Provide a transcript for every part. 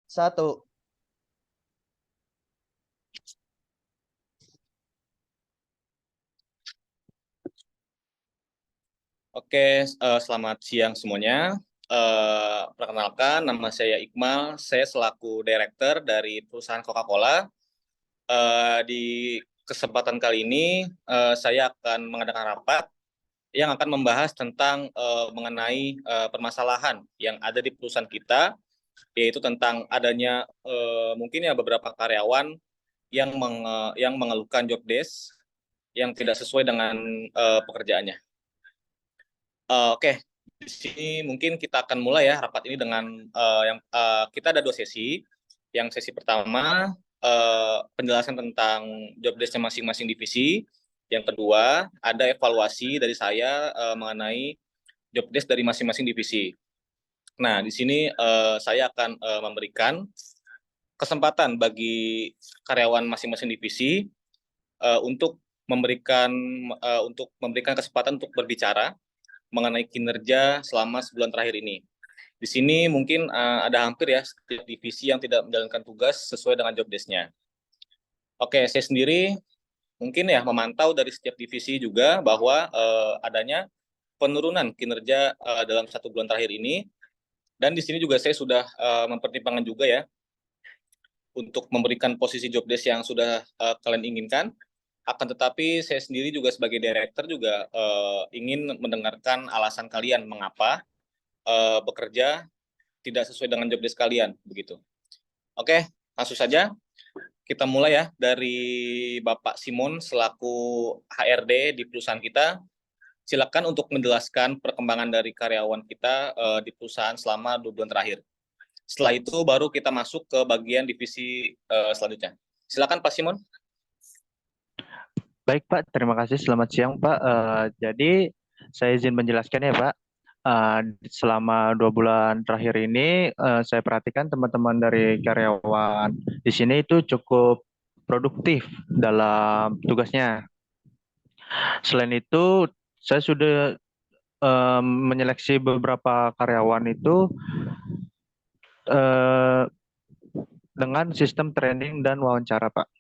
Satu. Oke, selamat siang semuanya. Perkenalkan, nama saya Iqmal. Saya selaku Direktur dari perusahaan Coca-Cola. Di kesempatan kali ini, saya akan mengadakan rapat yang akan membahas tentang mengenai permasalahan yang ada di perusahaan kita, yaitu tentang adanya mungkin ya beberapa karyawan yang mengeluhkan job desk yang tidak sesuai dengan pekerjaannya. Oke, di sini mungkin kita akan mulai ya rapat ini dengan kita ada dua sesi. Yang sesi pertama penjelasan tentang job desk masing-masing divisi. Yang kedua ada evaluasi dari saya mengenai job desk dari masing-masing divisi. Nah, di sini saya akan memberikan kesempatan bagi karyawan masing-masing divisi untuk memberikan kesempatan untuk berbicara mengenai kinerja selama sebulan terakhir ini. Di sini mungkin ada hampir ya setiap divisi yang tidak menjalankan tugas sesuai dengan job desk-nya. Oke, saya sendiri mungkin ya memantau dari setiap divisi juga bahwa adanya penurunan kinerja dalam 1 bulan terakhir ini. Dan di sini juga saya sudah mempertimbangkan juga ya untuk memberikan posisi job desk yang sudah kalian inginkan. Akan tetapi saya sendiri juga sebagai director juga ingin mendengarkan alasan kalian mengapa bekerja tidak sesuai dengan job desk kalian begitu. Oke, langsung saja kita mulai ya dari Bapak Simon selaku HRD di perusahaan kita. Silakan untuk menjelaskan perkembangan dari karyawan kita di perusahaan selama 2 bulan terakhir. Setelah itu baru kita masuk ke bagian divisi selanjutnya. Silakan Pak Simon. Baik Pak, terima kasih. Selamat siang Pak. Jadi saya izin menjelaskan ya Pak. Selama 2 bulan terakhir ini saya perhatikan teman-teman dari karyawan di sini itu cukup produktif dalam tugasnya. Selain itu, saya sudah menyeleksi beberapa karyawan itu eh, dengan sistem training dan wawancara Pak.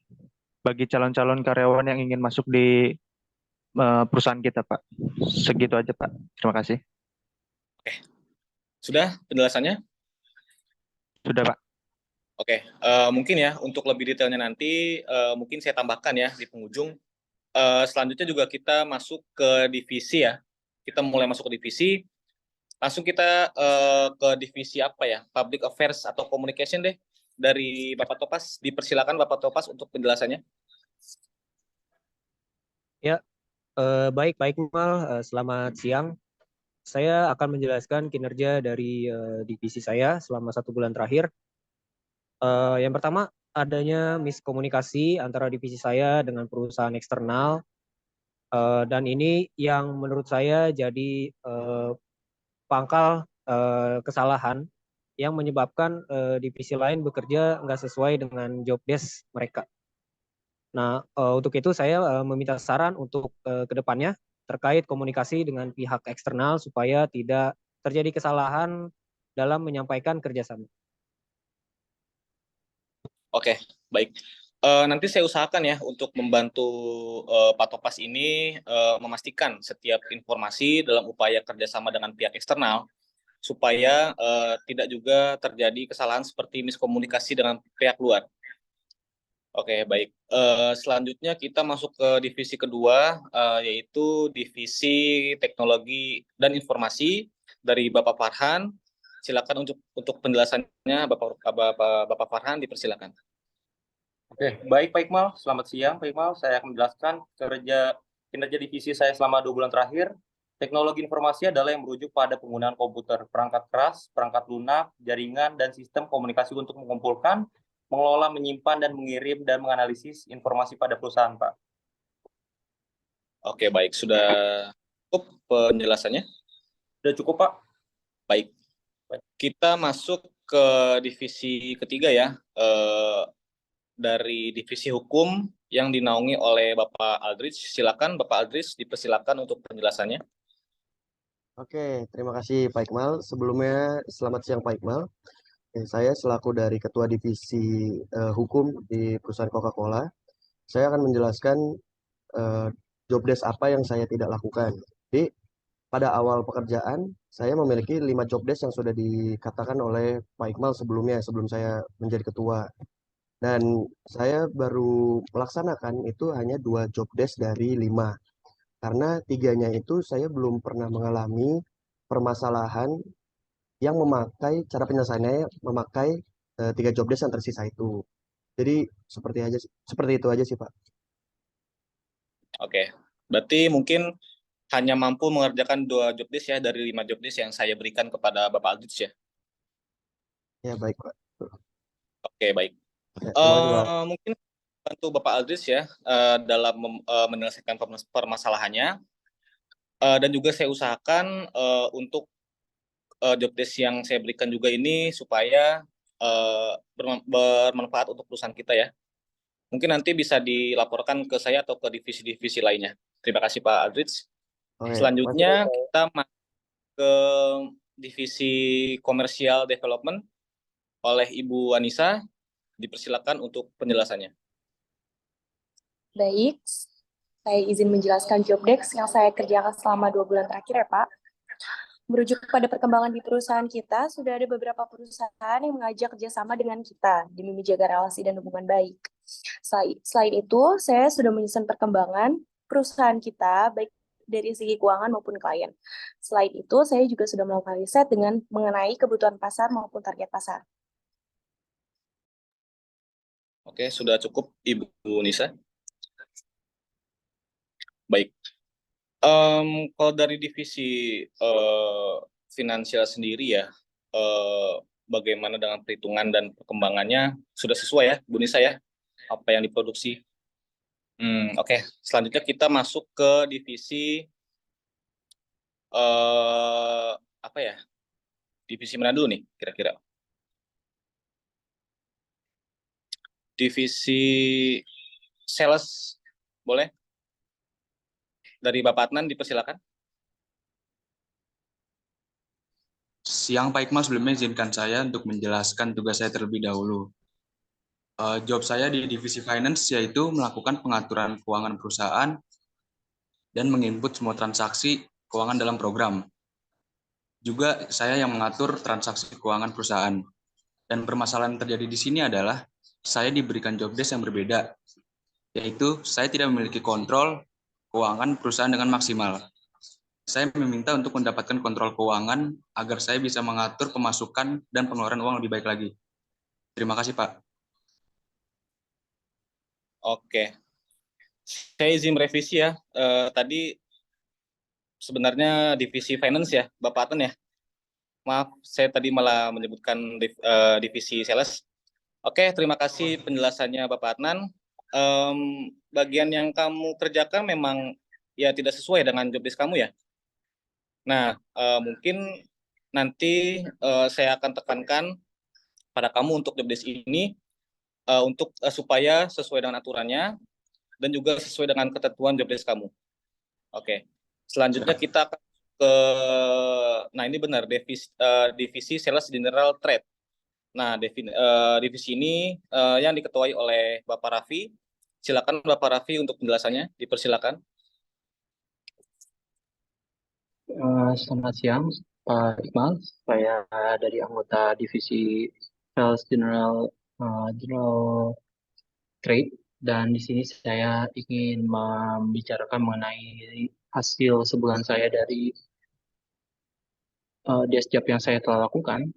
Bagi calon-calon karyawan yang ingin masuk di perusahaan kita, Pak. Segitu aja, Pak. Terima kasih. Oke, sudah penjelasannya? Sudah, Pak. Oke, mungkin ya untuk lebih detailnya nanti mungkin saya tambahkan ya di penghujung. Selanjutnya juga kita masuk ke divisi ya. Kita mulai masuk ke divisi. Langsung kita ke divisi apa ya? Public Affairs atau Communication deh. Dari Bapak Topas, dipersilakan Bapak Topas untuk penjelasannya. Ya, baik Pak Iqmal, selamat siang. Saya akan menjelaskan kinerja dari divisi saya selama 1 bulan terakhir. Yang pertama, adanya miskomunikasi antara divisi saya dengan perusahaan eksternal, dan ini yang menurut saya jadi pangkal kesalahan yang menyebabkan divisi lain bekerja nggak sesuai dengan job desk mereka. Nah, untuk itu saya meminta saran untuk kedepannya terkait komunikasi dengan pihak eksternal supaya tidak terjadi kesalahan dalam menyampaikan kerjasama. Oke, baik. Nanti saya usahakan ya untuk membantu Pak Topas ini memastikan setiap informasi dalam upaya kerjasama dengan pihak eksternal supaya tidak juga terjadi kesalahan seperti miskomunikasi dengan pihak luar. Oke, baik. Selanjutnya kita masuk ke divisi kedua, yaitu divisi teknologi dan informasi dari Bapak Farhan. Silakan untuk penjelasannya Bapak Farhan, dipersilakan. Oke, baik Pak Iqmal. Selamat siang Pak Iqmal. Saya akan menjelaskan kinerja divisi saya selama 2 bulan terakhir. Teknologi informasi adalah yang merujuk pada penggunaan komputer, perangkat keras, perangkat lunak, jaringan, dan sistem komunikasi untuk mengumpulkan, mengelola, menyimpan, dan mengirim dan menganalisis informasi pada perusahaan, Pak. Oke, baik. Sudah cukup penjelasannya? Sudah cukup, Pak. Baik. Kita masuk ke divisi ketiga ya, dari divisi hukum yang dinaungi oleh Bapak Aldrich. Silakan Bapak Aldrich, dipersilakan untuk penjelasannya. Oke, terima kasih Pak Iqmal. Sebelumnya, selamat siang Pak Iqmal. Saya selaku dari Ketua Divisi Hukum di perusahaan Coca-Cola, saya akan menjelaskan eh, job desk apa yang saya tidak lakukan. Jadi pada awal pekerjaan, saya memiliki 5 job desk yang sudah dikatakan oleh Pak Iqbal sebelumnya, sebelum saya menjadi ketua. Dan saya baru melaksanakan itu hanya 2 job desk dari 5. Karena 3-nya itu saya belum pernah mengalami permasalahan yang memakai cara penyelesaiannya memakai 3 job desk yang tersisa itu. Jadi seperti itu aja sih Pak. Oke, berarti mungkin hanya mampu mengerjakan 2 job desk ya dari 5 job desk yang saya berikan kepada Bapak Aldrich ya. Ya baik Pak. Oke, baik. Ya, terima kasih Pak. Mungkin bantu Bapak Aldrich ya dalam menyelesaikan permasalahannya. Dan juga saya usahakan untuk job desk yang saya berikan juga ini supaya bermanfaat untuk perusahaan kita ya. Mungkin nanti bisa dilaporkan ke saya atau ke divisi-divisi lainnya. Terima kasih Pak Aldrich. Oke, Selanjutnya kita masuk ke divisi Commercial Development oleh Ibu Anissa. Dipersilakan untuk penjelasannya. Baik, saya izin menjelaskan job desk yang saya kerjakan selama 2 bulan terakhir ya Pak. Merujuk pada perkembangan di perusahaan kita, sudah ada beberapa perusahaan yang mengajak kerjasama dengan kita demi menjaga relasi dan hubungan baik. Selain itu, saya sudah menyusun perkembangan perusahaan kita, baik dari segi keuangan maupun klien. Selain itu, saya juga sudah melakukan riset dengan mengenai kebutuhan pasar maupun target pasar. Oke, sudah cukup Ibu Nisa. Baik. Kalau dari divisi finansial sendiri ya, bagaimana dengan perhitungan dan perkembangannya sudah sesuai ya, Bu Nisa ya, apa yang diproduksi. Oke. Selanjutnya kita masuk ke divisi apa ya? Divisi mana dulu nih kira-kira? Divisi sales, boleh? Dari Bapak Adnan dipersilakan. Siang Pak Iqmal, sebelumnya izinkan saya untuk menjelaskan tugas saya terlebih dahulu. Job saya di divisi finance yaitu melakukan pengaturan keuangan perusahaan dan menginput semua transaksi keuangan dalam program. Juga saya yang mengatur transaksi keuangan perusahaan. Dan permasalahan yang terjadi di sini adalah saya diberikan job desk yang berbeda, yaitu saya tidak memiliki kontrol keuangan perusahaan dengan maksimal. Saya meminta untuk mendapatkan kontrol keuangan agar saya bisa mengatur pemasukan dan pengeluaran uang lebih baik lagi. Terima kasih, Pak. Oke. Saya izin revisi ya. Tadi sebenarnya divisi finance ya, Bapak Adnan ya. Maaf, saya tadi malah menyebutkan divisi sales. Oke, terima kasih penjelasannya Bapak Adnan. Bagian yang kamu kerjakan memang ya tidak sesuai dengan job desk kamu ya. Nah, mungkin nanti saya akan tekankan pada kamu untuk job desk ini untuk supaya sesuai dengan aturannya dan juga sesuai dengan ketentuan job desk kamu. Oke. Selanjutnya kita akan ke, nah ini benar divisi Sales General Trade. Nah, divisi ini yang diketuai oleh Bapak Raffi. Silakan Bapak Raffi untuk penjelasannya, dipersilakan. Selamat siang, Pak Iqbal. Saya dari anggota divisi Sales General Trade, dan di sini saya ingin membicarakan mengenai hasil sebulan saya dari desk job yang saya telah lakukan.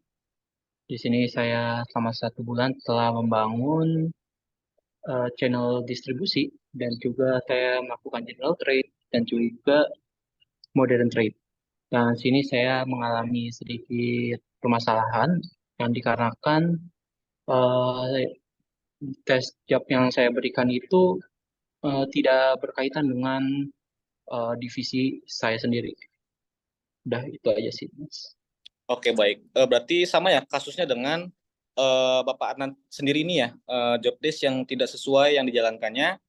Di sini saya selama 1 bulan telah membangun channel distribusi, dan juga saya melakukan general trade dan juga modern trade. Dan sini saya mengalami sedikit permasalahan yang dikarenakan tes job yang saya berikan itu tidak berkaitan dengan divisi saya sendiri. Udah itu aja sih, Mas. Oke, baik. Berarti sama ya kasusnya dengan Bapak Adnan sendiri ini ya, job desk yang tidak sesuai yang dijalankannya.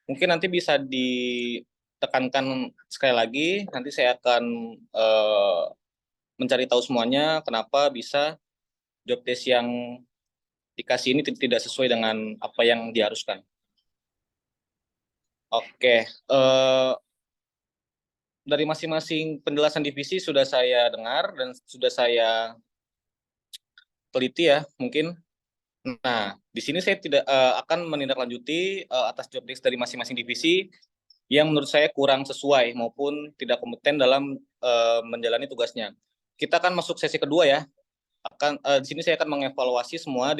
Mungkin nanti bisa ditekankan sekali lagi, nanti saya akan mencari tahu semuanya kenapa bisa job desk yang dikasih ini tidak sesuai dengan apa yang diharuskan. Oke, dari masing-masing penjelasan divisi sudah saya dengar dan sudah saya teliti ya mungkin. Nah, di sini saya tidak akan menindaklanjuti atas job desk dari masing-masing divisi yang menurut saya kurang sesuai maupun tidak kompeten dalam menjalani tugasnya. Kita akan masuk sesi kedua ya. Di sini saya akan mengevaluasi semua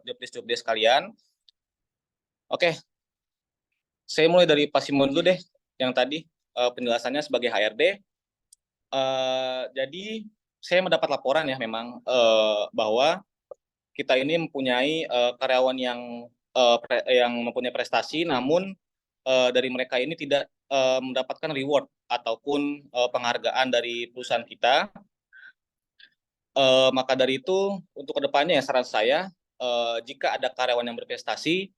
job desk kalian. Oke, saya mulai dari Pak Simon dulu deh, yang tadi penjelasannya sebagai HRD. Jadi saya mendapat laporan ya memang bahwa kita ini mempunyai karyawan yang mempunyai prestasi, namun dari mereka ini tidak mendapatkan reward ataupun penghargaan dari perusahaan kita. Maka dari itu, untuk kedepannya ya saran saya, jika ada karyawan yang berprestasi,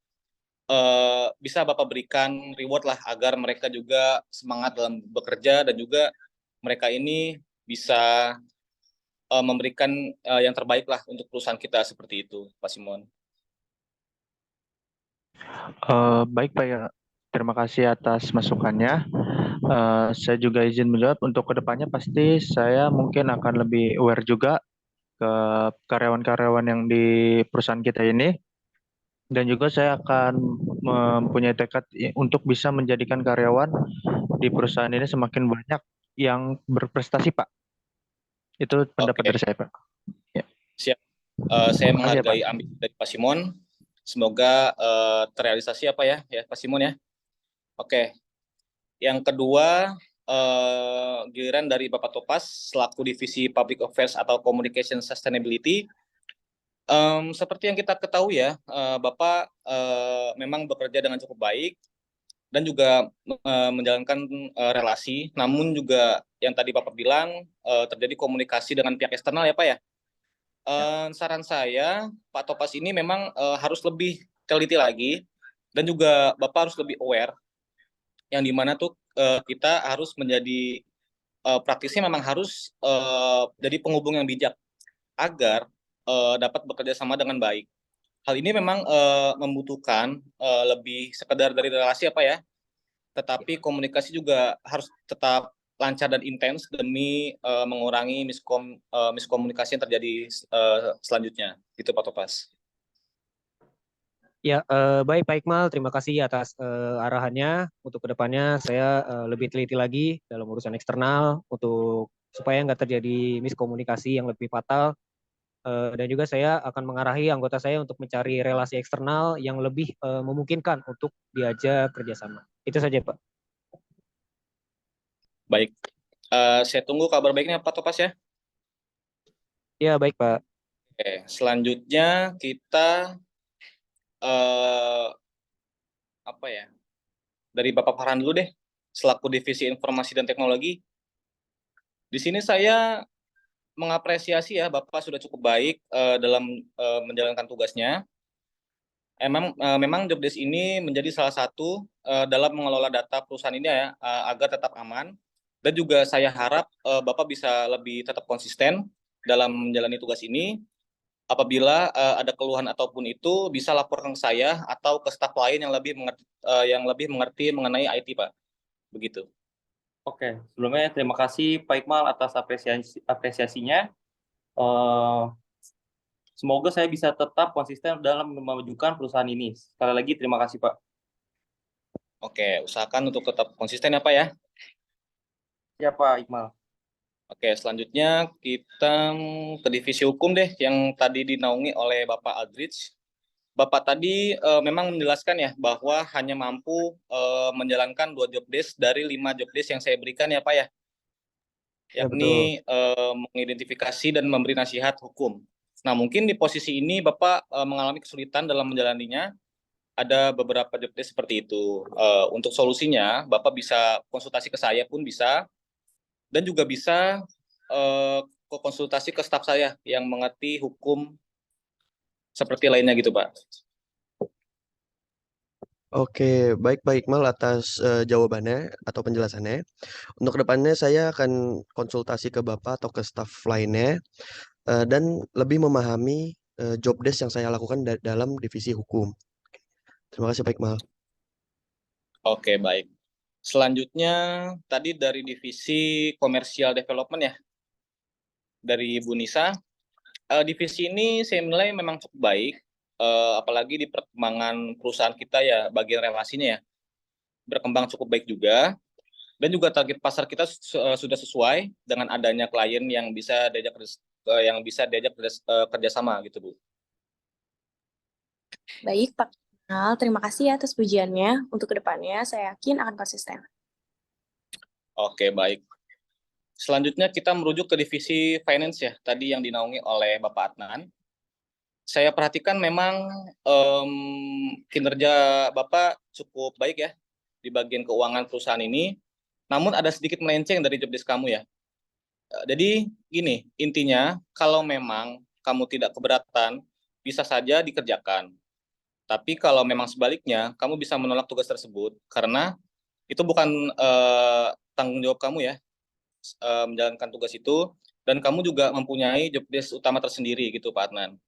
bisa Bapak berikan reward lah agar mereka juga semangat dalam bekerja dan juga mereka ini bisa memberikan yang terbaik lah untuk perusahaan kita seperti itu, Pak Simon. Baik Pak ya, terima kasih atas masukannya. Saya juga izin menjawab, untuk kedepannya pasti saya mungkin akan lebih aware juga ke karyawan-karyawan yang di perusahaan kita ini, dan juga saya akan mempunyai tekad untuk bisa menjadikan karyawan di perusahaan ini semakin banyak yang berprestasi, Pak. Itu pendapat dari saya, Pak. Ya. Siap. Saya menghargai ambil dari Pak Simon. Semoga terrealisasi apa ya Pak Simon ya. Oke. Yang kedua, giliran dari Bapak Topas selaku Divisi Public Affairs atau Communication Sustainability. Seperti yang kita ketahui ya, Bapak memang bekerja dengan cukup baik dan juga menjalankan relasi, namun juga yang tadi Bapak bilang terjadi komunikasi dengan pihak eksternal ya Pak ya. Saran saya, Pak Topas ini memang harus lebih teliti lagi dan juga Bapak harus lebih aware, yang dimana tuh kita harus menjadi praktisnya memang harus jadi penghubung yang bijak agar dapat bekerja sama dengan baik. Hal ini memang membutuhkan lebih sekedar dari relasi apa ya, tetapi komunikasi juga harus tetap lancar dan intens demi mengurangi miskomunikasi yang terjadi selanjutnya. Gitu Pak Topas. Ya, baik Pak Iqmal, terima kasih atas arahannya. Untuk kedepannya saya lebih teliti lagi dalam urusan eksternal untuk supaya nggak terjadi miskomunikasi yang lebih fatal. Dan juga saya akan mengarahi anggota saya untuk mencari relasi eksternal yang lebih memungkinkan untuk diajak kerjasama. Itu saja Pak. Baik, saya tunggu kabar baiknya Pak Topas ya. Ya baik Pak. Oke, selanjutnya kita apa ya? Dari Bapak Farhan dulu deh, selaku Divisi Informasi dan Teknologi. Di sini saya mengapresiasi ya Bapak sudah cukup baik dalam menjalankan tugasnya. Memang job desk ini menjadi salah satu dalam mengelola data perusahaan ini ya agar tetap aman, dan juga saya harap Bapak bisa lebih tetap konsisten dalam menjalani tugas ini. Apabila ada keluhan ataupun itu bisa laporkan ke saya atau ke staf lain yang lebih mengerti mengenai IT Pak. Begitu. Oke, sebelumnya terima kasih Pak Iqmal atas apresiasinya. Semoga saya bisa tetap konsisten dalam memajukan perusahaan ini. Sekali lagi terima kasih Pak. Oke, usahakan untuk tetap konsisten ya Pak ya. Ya Pak Iqmal. Oke, selanjutnya kita ke divisi hukum deh yang tadi dinaungi oleh Bapak Aldrich. Bapak tadi memang menjelaskan ya bahwa hanya mampu menjalankan 2 job desk dari 5 job desk yang saya berikan ya Pak ya. Yakni mengidentifikasi dan memberi nasihat hukum. Nah, mungkin di posisi ini Bapak mengalami kesulitan dalam menjalaninya. Ada beberapa job desk seperti itu. Untuk solusinya, Bapak bisa konsultasi ke saya pun bisa, dan juga bisa konsultasi ke staf saya yang mengerti hukum seperti lainnya gitu Pak. Oke, baik Pak Iqmal atas jawabannya atau penjelasannya. Untuk kedepannya saya akan konsultasi ke Bapak atau ke staf lainnya dan lebih memahami job desk yang saya lakukan dalam divisi hukum. Terima kasih Pak Iqmal. Oke, baik. Selanjutnya tadi dari divisi Commercial Development ya, dari Bu Nisa. Divisi ini saya nilai memang cukup baik, apalagi di perkembangan perusahaan kita ya, bagian relasinya ya, berkembang cukup baik juga. Dan juga target pasar kita sudah sesuai dengan adanya klien yang bisa diajak kerjasama gitu, Bu. Baik, Pak Iqmal, terima kasih atas pujiannya. Untuk kedepannya, saya yakin akan konsisten. Oke, baik. Selanjutnya kita merujuk ke divisi finance ya, tadi yang dinaungi oleh Bapak Adnan. Saya perhatikan memang kinerja Bapak cukup baik ya di bagian keuangan perusahaan ini, namun ada sedikit melenceng dari job desk kamu ya. Jadi gini, intinya kalau memang kamu tidak keberatan, bisa saja dikerjakan. Tapi kalau memang sebaliknya, kamu bisa menolak tugas tersebut karena itu bukan tanggung jawab kamu ya, menjalankan tugas itu, dan kamu juga mempunyai job desk utama tersendiri gitu Pak Adnan.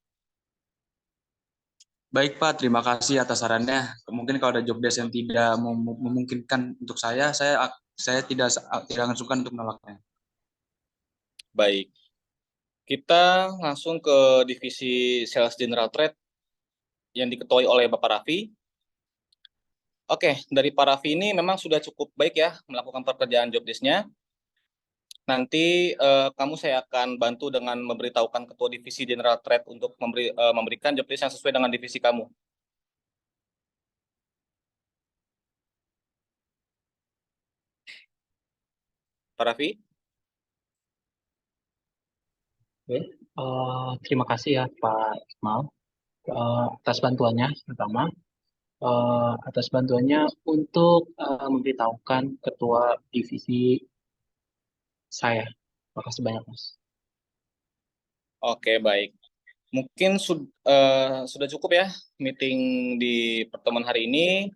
Baik Pak, terima kasih atas sarannya. Mungkin kalau ada job desk yang tidak memungkinkan untuk saya tidak akan suka untuk menolaknya. Baik, kita langsung ke divisi Sales General Trade yang diketuai oleh Bapak Raffi. Oke, dari Pak Raffi ini memang sudah cukup baik ya melakukan pekerjaan job desk-nya. Nanti saya akan bantu dengan memberitahukan Ketua Divisi General Trade untuk memberikan job desk yang sesuai dengan divisi kamu. Pak Raffi? Oke, terima kasih ya Pak Iqmal atas bantuannya pertama. Atas bantuannya untuk memberitahukan ketua divisi saya. Terima kasih banyak, Mas. Oke, baik. Mungkin sudah cukup ya meeting di pertemuan hari ini.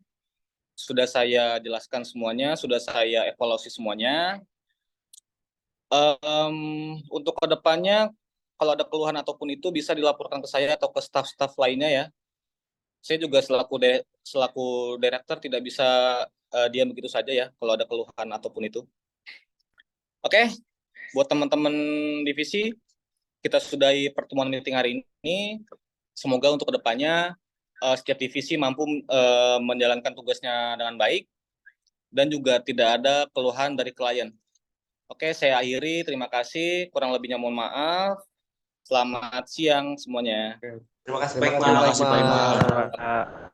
Sudah saya jelaskan semuanya, sudah saya evaluasi semuanya. Untuk kedepannya, kalau ada keluhan ataupun itu bisa dilaporkan ke saya atau ke staf-staf lainnya ya. Saya juga selaku direktur tidak bisa diam begitu saja ya kalau ada keluhan ataupun itu. Oke, buat teman-teman divisi, kita sudahi pertemuan meeting hari ini. Semoga untuk kedepannya setiap divisi mampu menjalankan tugasnya dengan baik dan juga tidak ada keluhan dari klien. Oke, saya akhiri. Terima kasih. Kurang lebihnya mohon maaf. Selamat siang semuanya. Terima kasih Baik, Pak terima Iqmal. kasih Pak Iqmal.